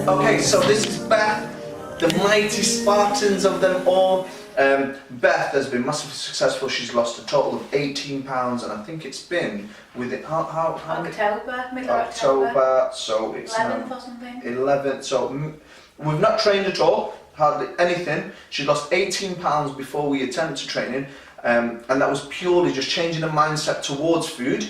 Okay, so this is Beth, the mighty Spartans of them all. Beth has been massively successful. She's lost a total of 18 pounds, and I think it's been within how October, many? October, so it's 11th or something. 11th. So we've not trained at all, hardly anything. She lost 18 pounds before we attempted training, and that was purely just changing the mindset towards food.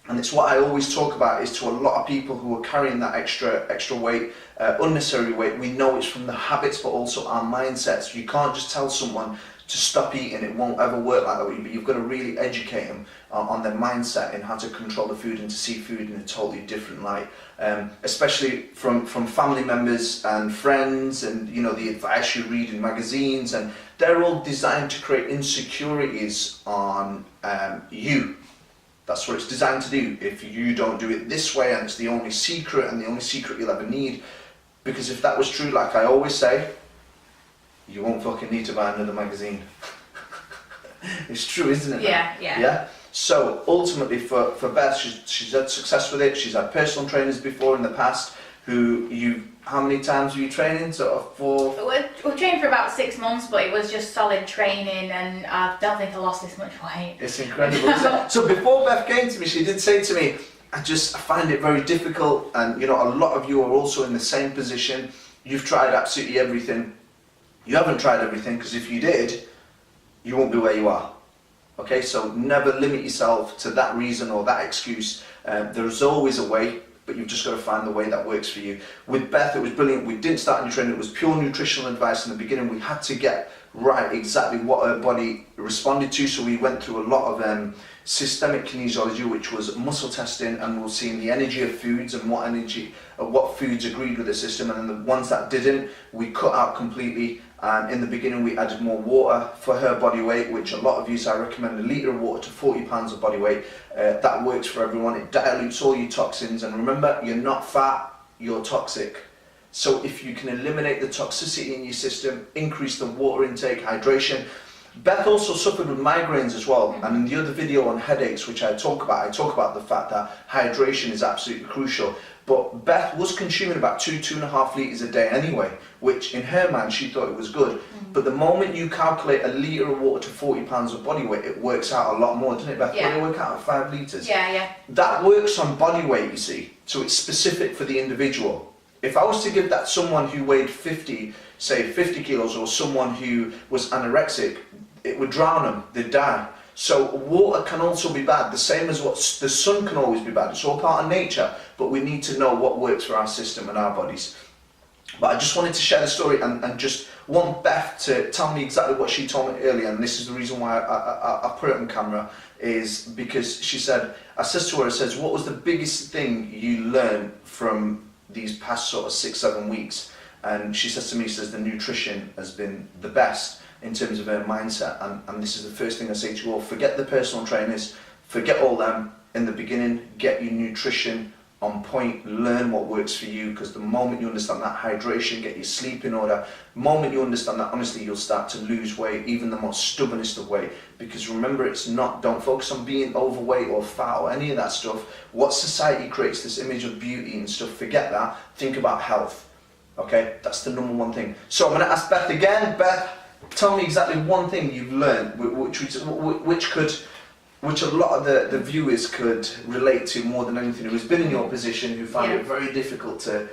And it's what I always talk about is to a lot of people who are carrying that extra weight, unnecessary weight. We know it's from the habits, but also our mindsets. You can't just tell someone to stop eating. It won't ever work like that. But you've got to really educate them on their mindset and how to control the food and to see food in a totally different light. Especially from family members and friends, and you know the advice you read in magazines, and they're all designed to create insecurities on you. That's what it's designed to do. If you don't do it this way, and it's the only secret and the only secret you'll ever need, because if that was true, like I always say, you won't fucking need to buy another magazine. It's true, isn't it? Yeah. So ultimately for Beth, she's had success with it. She's had personal trainers before in the past who how many times were you training? Sort of 4? We trained for about 6 months, but it was just solid training, and I don't think I lost this much weight. It's incredible, isn't it? So before Beth came to me, she did say to me, I find it very difficult, and you know, a lot of you are also in the same position. You've tried absolutely everything. You haven't tried everything, because if you did, you won't be where you are. Okay, so never limit yourself to that reason or that excuse. There's always a way, but you've just got to find the way that works for you. With Beth, it was brilliant. We didn't start any training. It was pure nutritional advice in the beginning. We had to get right exactly what her body responded to, so we went through a lot of systemic kinesiology, which was muscle testing, and we'll see the energy of foods and what foods agreed with the system, and then the ones that didn't, we cut out completely. And in the beginning, we added more water for her body weight, which a lot of you, so I recommend a litre of water to 40 pounds of body weight. That works for everyone. It dilutes all your toxins, and remember, you're not fat, you're toxic. So if you can eliminate the toxicity in your system, increase the water intake, hydration. Beth also suffered with migraines as well, and in the other video on headaches, which I talk about the fact that hydration is absolutely crucial. But Beth was consuming about 2.5 litres a day anyway, which in her mind she thought it was good. But the moment you calculate a litre of water to 40 pounds of body weight, it works out a lot more, doesn't it, Beth? Yeah. What do you work out at 5 litres? Yeah. That works on body weight, you see, so it's specific for the individual. If I was to give that someone who weighed 50 kilos, or someone who was anorexic, it would drown them, they'd die. So water can also be bad, the same as what the sun can always be bad. It's all part of nature, but we need to know what works for our system and our bodies. But I just wanted to share the story and just want Beth to tell me exactly what she told me earlier, and this is the reason why I put it on camera, is because she said, I says to her, what was the biggest thing you learned from these past sort of 6-7 weeks? And she says to me, the nutrition has been the best in terms of her mindset, and this is the first thing I say to you all: forget the personal trainers, forget all them in the beginning, get your nutrition on point, learn what works for you, because the moment you understand that, hydration, get your sleep in order, the moment you understand that, honestly, you'll start to lose weight, even the most stubbornest of weight. Because remember, don't focus on being overweight or fat or any of that stuff. What society creates, this image of beauty and stuff, forget that, think about health. Okay, that's the number one thing. So I'm going to ask Beth again. Beth, tell me exactly one thing you've learned, which a lot of the viewers could relate to more than anything, who's been in your position, who find it very difficult to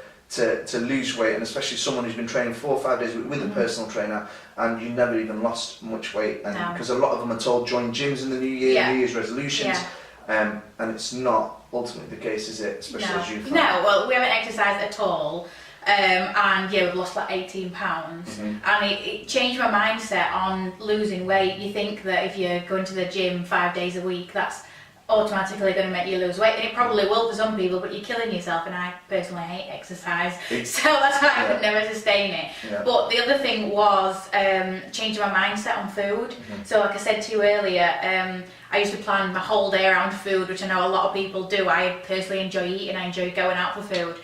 lose weight, and especially someone who's been training 4 or 5 days with a personal trainer, and you never even lost much weight. And because a lot of them are told join gyms in the new year, New Year's resolutions, and it's not ultimately the case, is it? Especially as you find. No, well, we haven't exercised at all. And we've lost like 18 pounds, and it changed my mindset on losing weight. You think that if you're going to the gym 5 days a week, that's automatically going to make you lose weight, and it probably will for some people, but you're killing yourself, and I personally hate exercise, so that's why I could never sustain it. But the other thing was changing my mindset on food. So like I said to you earlier, I used to plan my whole day around food, which I know a lot of people do. I personally enjoy eating, I enjoy going out for food.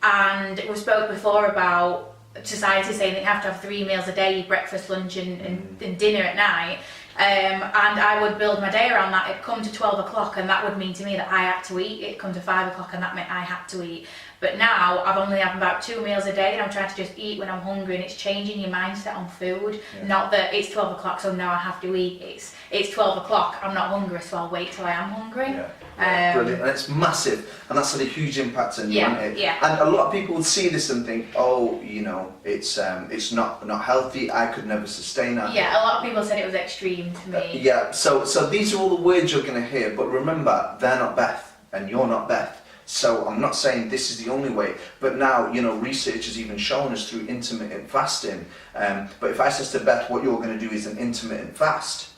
And we spoke before about society saying that you have to have 3 meals a day, breakfast, lunch and dinner at night. And I would build my day around that. It'd come to 12 o'clock and that would mean to me that I had to eat. It'd come to 5 o'clock and that meant I had to eat. But now I've only had about 2 meals a day and I'm trying to just eat when I'm hungry, and it's changing your mindset on food. Not that it's 12 o'clock so now I have to eat. It's 12 o'clock, I'm not hungry, so I'll wait till I am hungry. Brilliant, and it's massive, and that's had a huge impact on you, hasn't it? Yeah. And a lot of people would see this and think, oh, it's not healthy. I could never sustain that. Yeah, a lot of people said it was extreme to me. So these are all the words you're going to hear, but remember, they're not Beth, and you're not Beth. So I'm not saying this is the only way, but now, research has even shown us through intermittent fasting. But if I says to Beth, what you're going to do is an intermittent fast,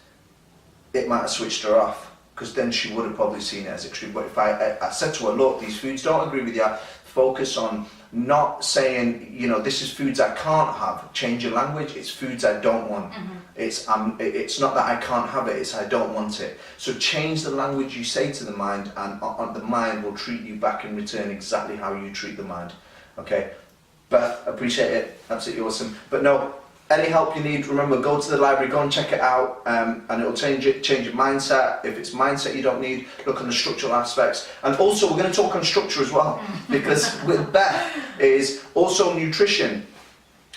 it might have switched her off, because then she would have probably seen it as extreme. But if I said to her, look, these foods don't agree with you, focus on not saying, this is foods I can't have. Change your language. It's foods I don't want. It's not that I can't have it, it's I don't want it. So change the language you say to the mind, and the mind will treat you back in return exactly how you treat the mind. Okay, Beth, appreciate it, absolutely awesome. But no, any help you need, remember, go to the library, go and check it out, and it'll change your mindset. If it's mindset you don't need, look on the structural aspects. And also we're going to talk on structure as well, because with Beth is also nutrition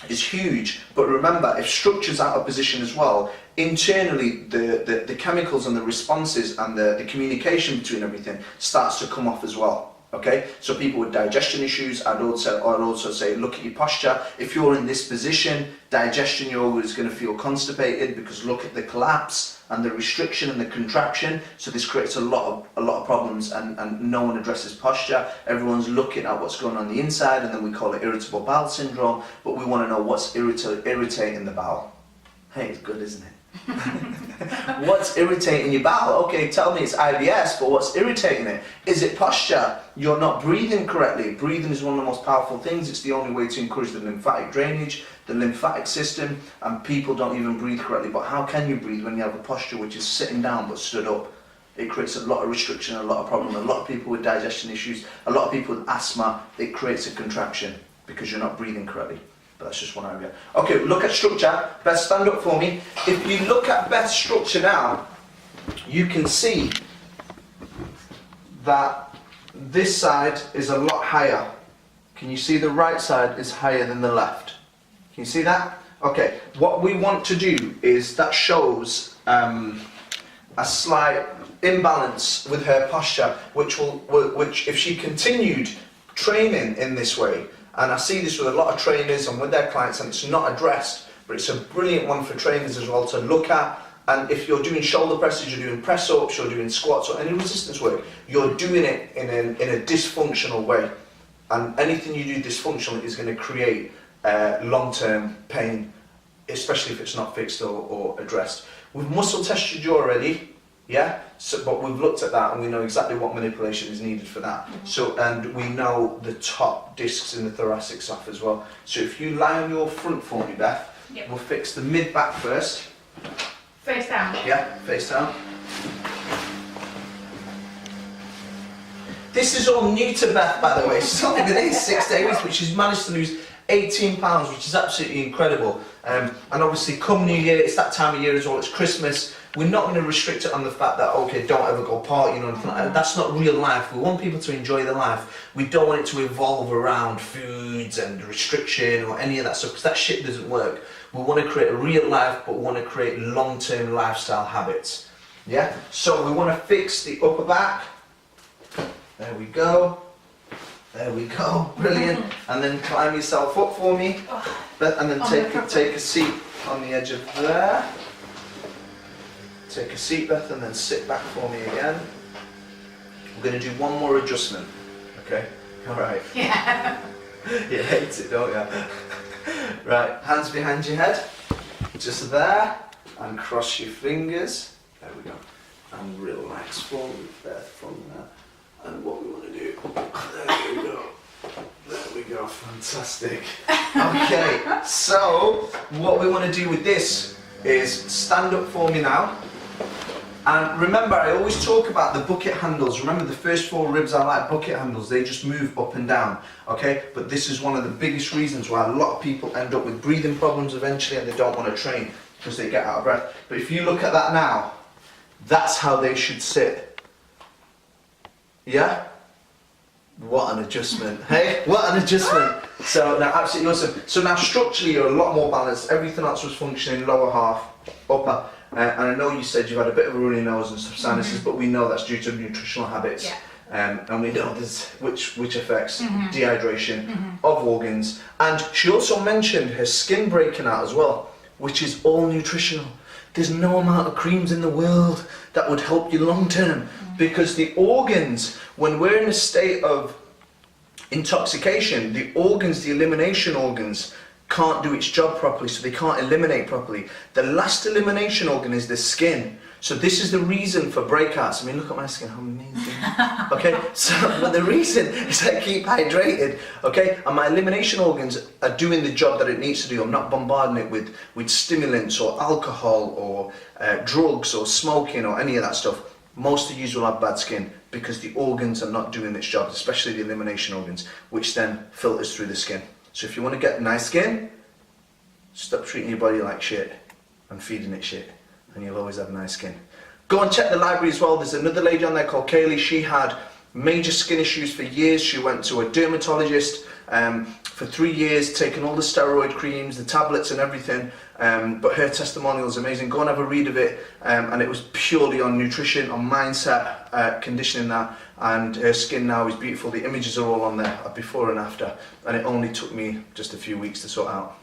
is huge, but remember, if structure's out of position as well, internally the chemicals and the responses and the communication between everything starts to come off as well. Okay, so people with digestion issues, I'd also say look at your posture. If you're in this position, digestion, you're always going to feel constipated, because look at the collapse and the restriction and the contraction. So this creates a lot of problems, and no one addresses posture. Everyone's looking at what's going on the inside, and then we call it irritable bowel syndrome. But we want to know what's irritating the bowel. Hey, it's good, isn't it? What's irritating your bowel? Okay, tell me it's IBS, but what's irritating it? Is it posture? You're not breathing correctly. Breathing is one of the most powerful things. It's the only way to encourage the lymphatic drainage, the lymphatic system, and people don't even breathe correctly. But how can you breathe when you have a posture which is sitting down but stood up? It creates a lot of restriction, a lot of problem. A lot of people with digestion issues, a lot of people with asthma, it creates a contraction because you're not breathing correctly. But that's just one area. Okay, look at structure. Beth, stand up for me. If you look at Beth's structure now, you can see that this side is a lot higher. Can you see the right side is higher than the left? Can you see that? Okay, what we want to do is, that shows a slight imbalance with her posture, which if she continued training in this way, and I see this with a lot of trainers and with their clients, and it's not addressed, but it's a brilliant one for trainers as well to look at. And if you're doing shoulder presses, you're doing press ups, you're doing squats, or any resistance work, you're doing it in a dysfunctional way. And anything you do dysfunctionally is going to create long-term pain, especially if it's not fixed or addressed. We've muscle tested you already, yeah? So, but we've looked at that and we know exactly what manipulation is needed for that. So, and we know the top discs in the thoracic soft as well. So if you lie on your front for me, Beth, we'll fix the mid-back first. Face down? Yeah, face down. This is all new to Beth, by the way. She's only been here 6 days, but she's managed to lose 18 pounds, which is absolutely incredible. And obviously come New Year, it's that time of year as well, it's Christmas. We're not going to restrict it on the fact that, okay, don't ever go partying or anything like that. That's not real life. We want people to enjoy their life. We don't want it to evolve around foods and restriction or any of that stuff, because that shit doesn't work. We want to create a real life, but we want to create long-term lifestyle habits. Yeah? So we want to fix the upper back. There we go. There we go. Brilliant. And then climb yourself up for me. And then take a seat on the edge of there. Take a seat, Beth, and then sit back for me again. We're going to do one more adjustment. Okay? Alright. Yeah. You hate it, don't you? Right, hands behind your head. Just there. And cross your fingers. There we go. And relax forward, Beth, from there. And what we want to do, there we go. There we go, fantastic. Okay, so what we want to do with this is stand up for me now. And remember, I always talk about the bucket handles. Remember, the first 4 ribs are like bucket handles. They just move up and down, okay? But this is one of the biggest reasons why a lot of people end up with breathing problems eventually, and they don't want to train because they get out of breath. But if you look at that now, that's how they should sit. Yeah? What an adjustment. Hey, what an adjustment. So now, absolutely awesome. So now structurally you're a lot more balanced. Everything else was functioning, lower half, upper. And I know you said you've had a bit of a runny nose and some sinuses, but we know that's due to nutritional habits. Yeah. And we know this, which affects dehydration of organs. And she also mentioned her skin breaking out as well, which is all nutritional. There's no amount of creams in the world that would help you long term, because the organs, when we're in a state of intoxication, the organs, the elimination organs, can't do its job properly, so they can't eliminate properly. The last elimination organ is the skin. So this is the reason for breakouts. I mean, look at my skin, how amazing. Okay, so but the reason is I keep hydrated, okay? And my elimination organs are doing the job that it needs to do. I'm not bombarding it with stimulants or alcohol or drugs or smoking or any of that stuff. Most of you will have bad skin because the organs are not doing its job, especially the elimination organs, which then filters through the skin. So if you want to get nice skin, stop treating your body like shit and feeding it shit, and you'll always have nice skin. Go and check the library as well. There's another lady on there called Kaylee. She had major skin issues for years. She went to a dermatologist for 3 years, taking all the steroid creams, the tablets and everything, but her testimonial is amazing. Go and have a read of it, and it was purely on nutrition, on mindset, conditioning that, and her skin now is beautiful. The images are all on there, before and after, and it only took me just a few weeks to sort out.